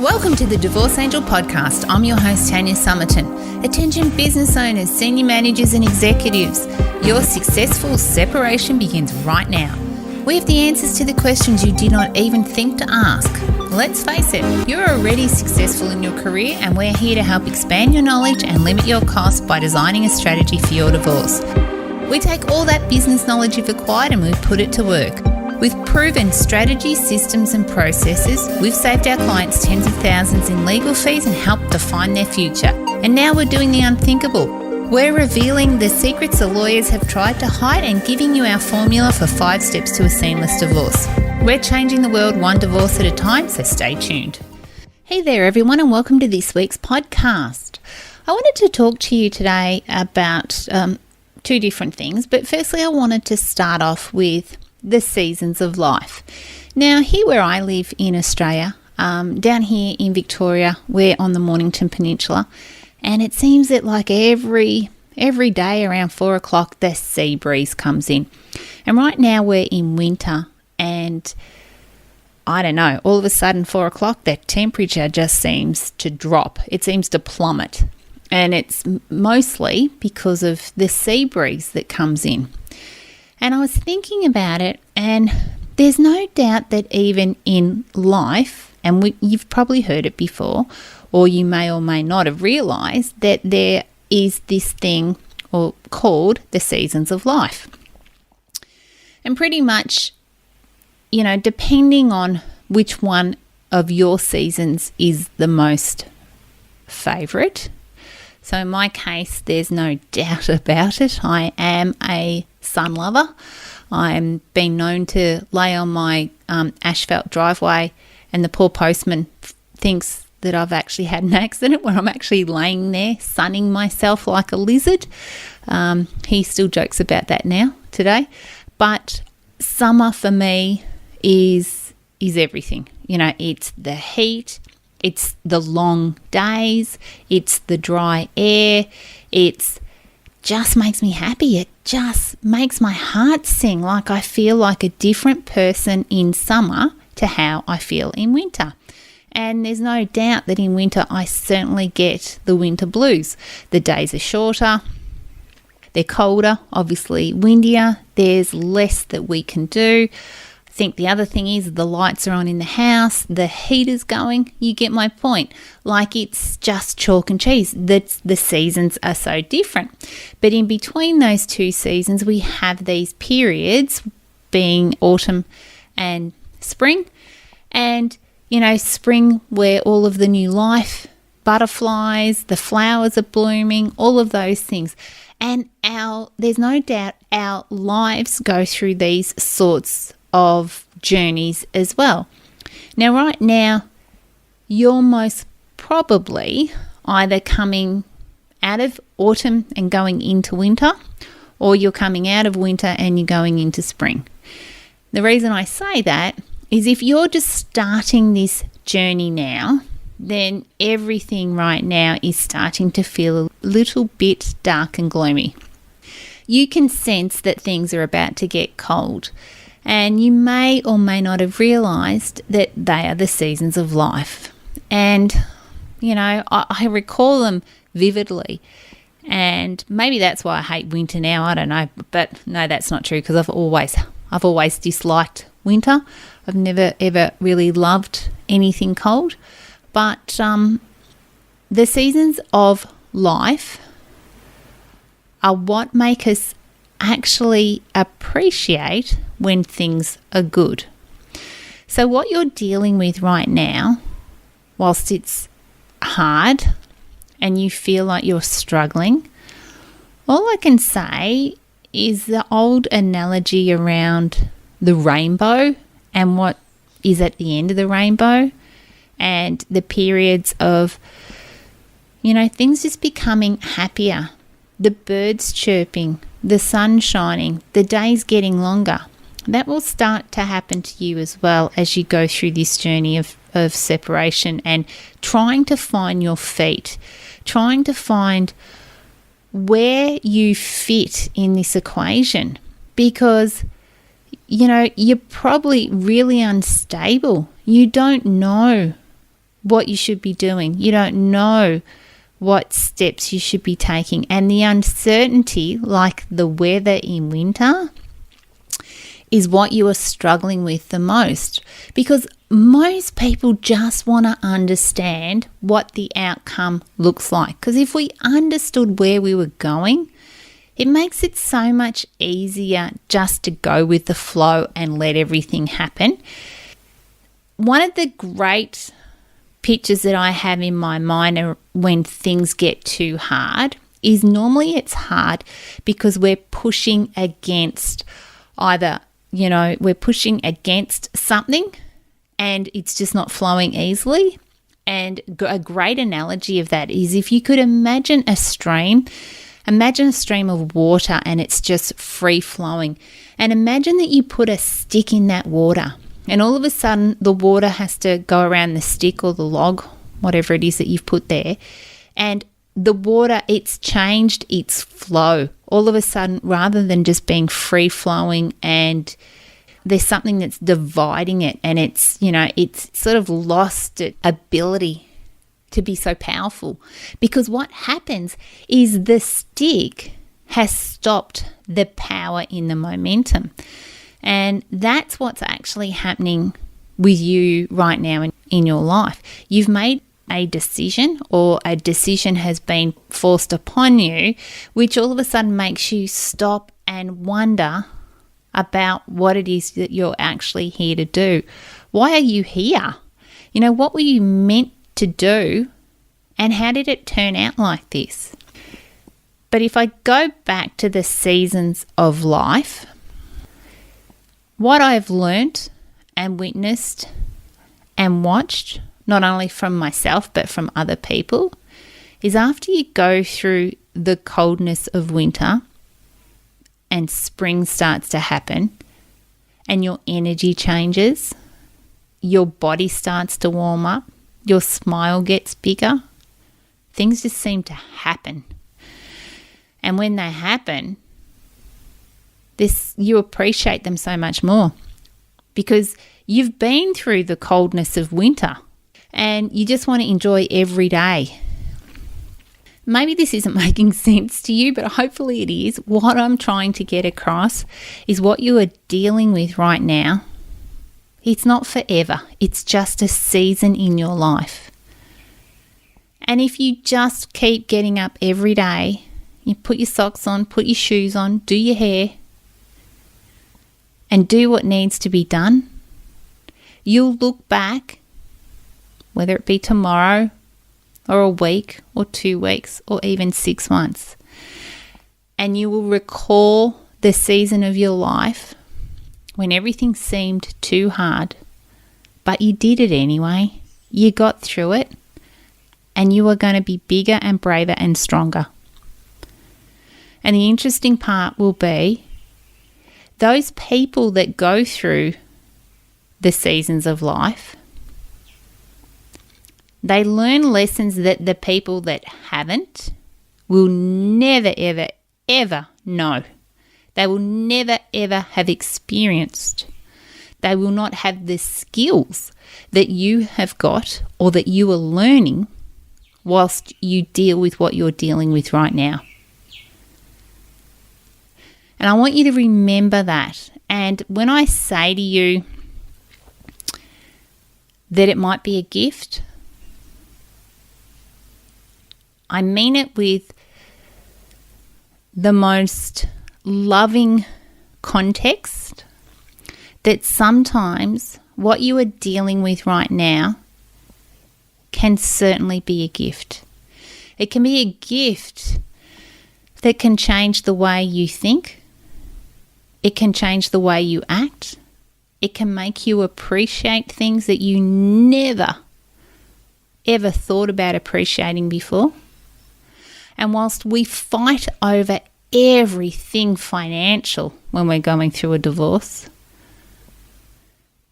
Welcome to the Divorce Angel podcast. I'm your host, Tanya Summerton. Attention business owners, senior managers and executives. Your successful separation begins right now. We have the answers to the questions you did not even think to ask. Let's face it, you're already successful in your career and we're here to help expand your knowledge and limit your costs by designing a strategy for your divorce. We take all that business knowledge you've acquired and we put it to work. With proven strategies, systems and processes, we've saved our clients tens of thousands in legal fees and helped define their future. And now we're doing the unthinkable. We're revealing the secrets the lawyers have tried to hide and giving you our formula for 5 steps to a seamless divorce. We're changing the world one divorce at a time, so stay tuned. Hey there everyone and welcome to this week's podcast. I wanted to talk to you today about 2 different things, but firstly I wanted to start off with the seasons of life. Now here where I live in Australia, down here in Victoria, we're on the Mornington Peninsula, and it seems that like every day around 4 o'clock the sea breeze comes in. And right now we're in winter and I don't know, all of a sudden 4 o'clock the temperature just seems to drop. It seems to plummet. And it's mostly because of the sea breeze that comes in. And I was thinking about it, and there's no doubt that even in life, and you've probably heard it before, or you may or may not have realised that there is this thing called the seasons of life. And pretty much, depending on which one of your seasons is the most favourite. So in my case, there's no doubt about it. I am a sun lover. I'm been known to lay on my asphalt driveway and the poor postman thinks that I've actually had an accident where I'm actually laying there sunning myself like a lizard. He still jokes about that now today. But summer for me is everything. It's the heat. It's the long days, it's the dry air, it just makes me happy. It just makes my heart sing. Like I feel like a different person in summer to how I feel in winter. And there's no doubt that in winter I certainly get the winter blues. The days are shorter, they're colder, obviously windier, there's less that we can do. I think the other thing is the lights are on in the house, the heater's going, you get my point. Like it's just chalk and cheese. The seasons are so different. But in between those 2 seasons, we have these periods being autumn and spring. And, spring where all of the new life, butterflies, the flowers are blooming, all of those things. And there's no doubt our lives go through these sorts of journeys as well. Now, right now, you're most probably either coming out of autumn and going into winter, or you're coming out of winter and you're going into spring. The reason I say that is if you're just starting this journey now, then everything right now is starting to feel a little bit dark and gloomy. You can sense that things are about to get cold. And you may or may not have realised that they are the seasons of life. And, I recall them vividly. And maybe that's why I hate winter now, I don't know. But no, that's not true because I've always disliked winter. I've never ever really loved anything cold. But the seasons of life are what make us actually appreciate when things are good. So what you're dealing with right now, whilst it's hard and you feel like you're struggling, all I can say is the old analogy around the rainbow and what is at the end of the rainbow and the periods of, things just becoming happier, the birds chirping, the sun shining, the days getting longer. That will start to happen to you as well as you go through this journey of separation and trying to find your feet, trying to find where you fit in this equation because, you're probably really unstable. You don't know what you should be doing. You don't know what steps you should be taking. And the uncertainty, like the weather in winter, is what you are struggling with the most, because most people just want to understand what the outcome looks like. Because if we understood where we were going, it makes it so much easier just to go with the flow and let everything happen. One of the great pictures that I have in my mind when things get too hard is normally it's hard because we're pushing against we're pushing against something and it's just not flowing easily. And a great analogy of that is if you could imagine a stream of water and it's just free flowing. And imagine that you put a stick in that water and all of a sudden the water has to go around the stick or the log, whatever it is that you've put there. And the water, it's changed its flow. All of a sudden, rather than just being free flowing and there's something that's dividing it and it's sort of lost its ability to be so powerful. Because what happens is the stick has stopped the power in the momentum. And that's what's actually happening with you right now in your life. You've made a decision, or a decision has been forced upon you, which all of a sudden makes you stop and wonder about what it is that you're actually here to do. Why are you here? What were you meant to do, and how did it turn out like this? But if I go back to the seasons of life, what I've learnt and witnessed and watched, not only from myself but from other people, is after you go through the coldness of winter and spring starts to happen and your energy changes, your body starts to warm up, your smile gets bigger, things just seem to happen. And when they happen, you appreciate them so much more because you've been through the coldness of winter and you just want to enjoy every day. Maybe this isn't making sense to you, but hopefully it is. What I'm trying to get across is what you are dealing with right now. It's not forever. It's just a season in your life. And if you just keep getting up every day, you put your socks on, put your shoes on, do your hair, and do what needs to be done, you'll look back, whether it be tomorrow or a week or 2 weeks or even 6 months, and you will recall the season of your life when everything seemed too hard, but you did it anyway. You got through it, and you are going to be bigger and braver and stronger. And the interesting part will be those people that go through the seasons of life, they learn lessons that the people that haven't will never, ever, ever know. They will never, ever have experienced. They will not have the skills that you have got or that you are learning whilst you deal with what you're dealing with right now. And I want you to remember that. And when I say to you that it might be a gift, I mean it with the most loving context that sometimes what you are dealing with right now can certainly be a gift. It can be a gift that can change the way you think. It can change the way you act. It can make you appreciate things that you never, ever thought about appreciating before. And whilst we fight over everything financial when we're going through a divorce,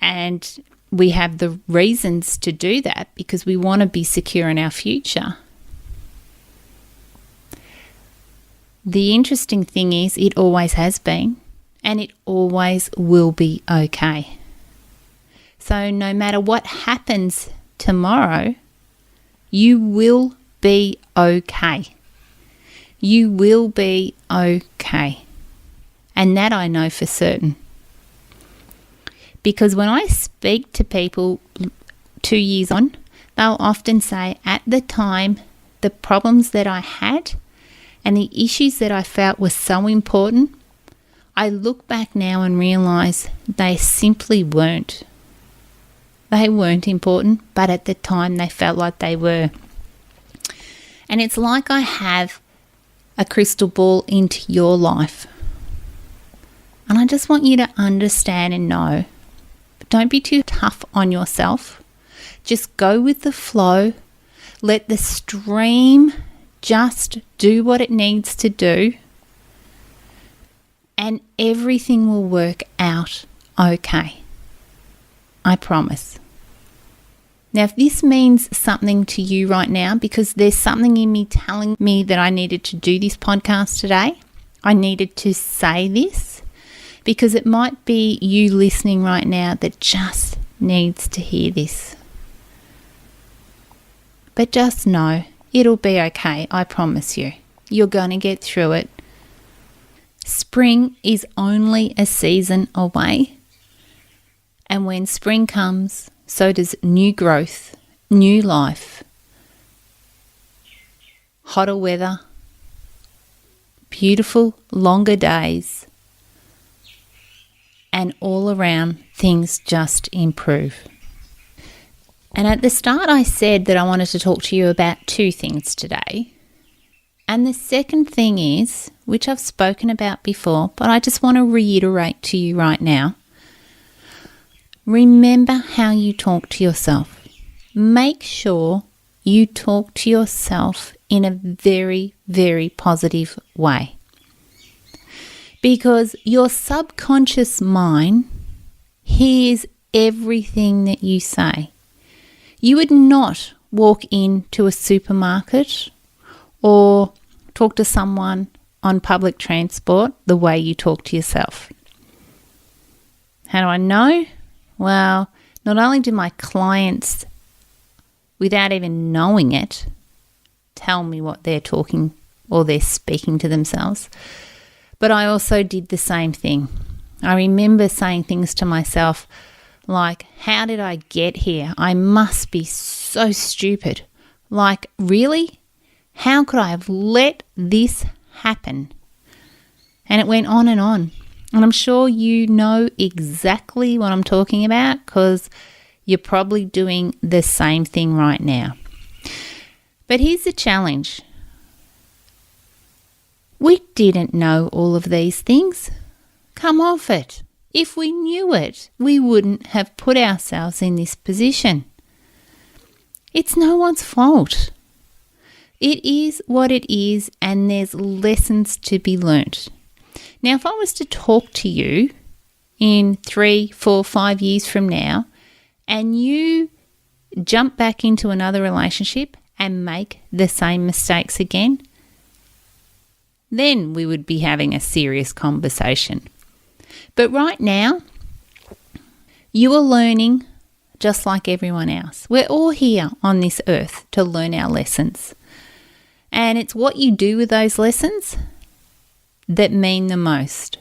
and we have the reasons to do that because we want to be secure in our future, the interesting thing is it always has been and it always will be okay. So no matter what happens tomorrow, You will be okay. You will be okay. And that I know for certain. Because when I speak to people 2 years on, they'll often say, at the time, the problems that I had and the issues that I felt were so important, I look back now and realise they simply weren't. They weren't important, but at the time they felt like they were. And it's like I have a crystal ball into your life. And I just want you to understand and know, but don't be too tough on yourself. Just go with the flow. Let the stream just do what it needs to do. And everything will work out okay. I promise. Now, if this means something to you right now, because there's something in me telling me that I needed to do this podcast today, I needed to say this, because it might be you listening right now that just needs to hear this. But just know, it'll be okay, I promise you. You're going to get through it. Spring is only a season away. And when spring comes, so does new growth, new life, hotter weather, beautiful longer days, and all around things just improve. And at the start I said that I wanted to talk to you about 2 things today. And the second thing is, which I've spoken about before, but I just want to reiterate to you right now. Remember how you talk to yourself. Make sure you talk to yourself in a very, very positive way. Because your subconscious mind hears everything that you say. You would not walk into a supermarket or talk to someone on public transport the way you talk to yourself. How do I know? Well, not only do my clients, without even knowing it, tell me what they're talking or they're speaking to themselves, but I also did the same thing. I remember saying things to myself like, how did I get here? I must be so stupid. Like, really? How could I have let this happen? And it went on and on. And I'm sure you know exactly what I'm talking about because you're probably doing the same thing right now. But here's the challenge. We didn't know all of these things. Come off it. If we knew it, we wouldn't have put ourselves in this position. It's no one's fault. It is what it is, and there's lessons to be learnt. Now, if I was to talk to you in 3, 4, 5 years from now, and you jump back into another relationship and make the same mistakes again, then we would be having a serious conversation. But right now, you are learning just like everyone else. We're all here on this earth to learn our lessons. And it's what you do with those lessons that mean the most.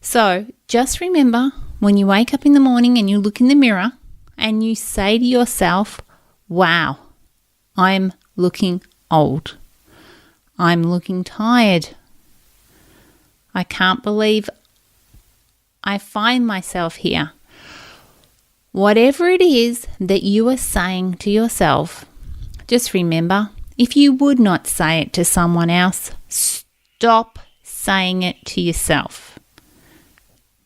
So just remember, when you wake up in the morning and you look in the mirror and you say to yourself, wow, I'm looking old. I'm looking tired. I can't believe I find myself here. Whatever it is that you are saying to yourself, just remember, if you would not say it to someone else, stop saying it to yourself.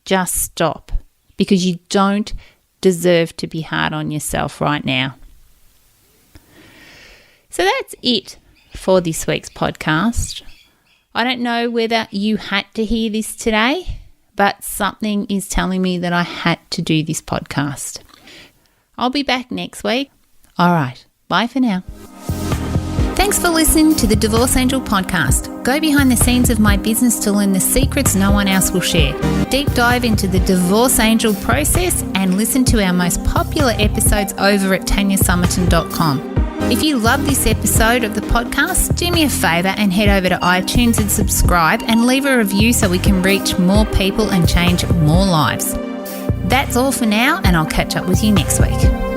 Just stop, because you don't deserve to be hard on yourself right now. So that's it for this week's podcast. I don't know whether you had to hear this today, but something is telling me that I had to do this podcast. I'll be back next week. All right, bye for now. Thanks for listening to the Divorce Angel podcast. Go behind the scenes of my business to learn the secrets no one else will share. Deep dive into the Divorce Angel process and listen to our most popular episodes over at tanyasummerton.com. If you love this episode of the podcast, do me a favour and head over to iTunes and subscribe and leave a review so we can reach more people and change more lives. That's all for now, and I'll catch up with you next week.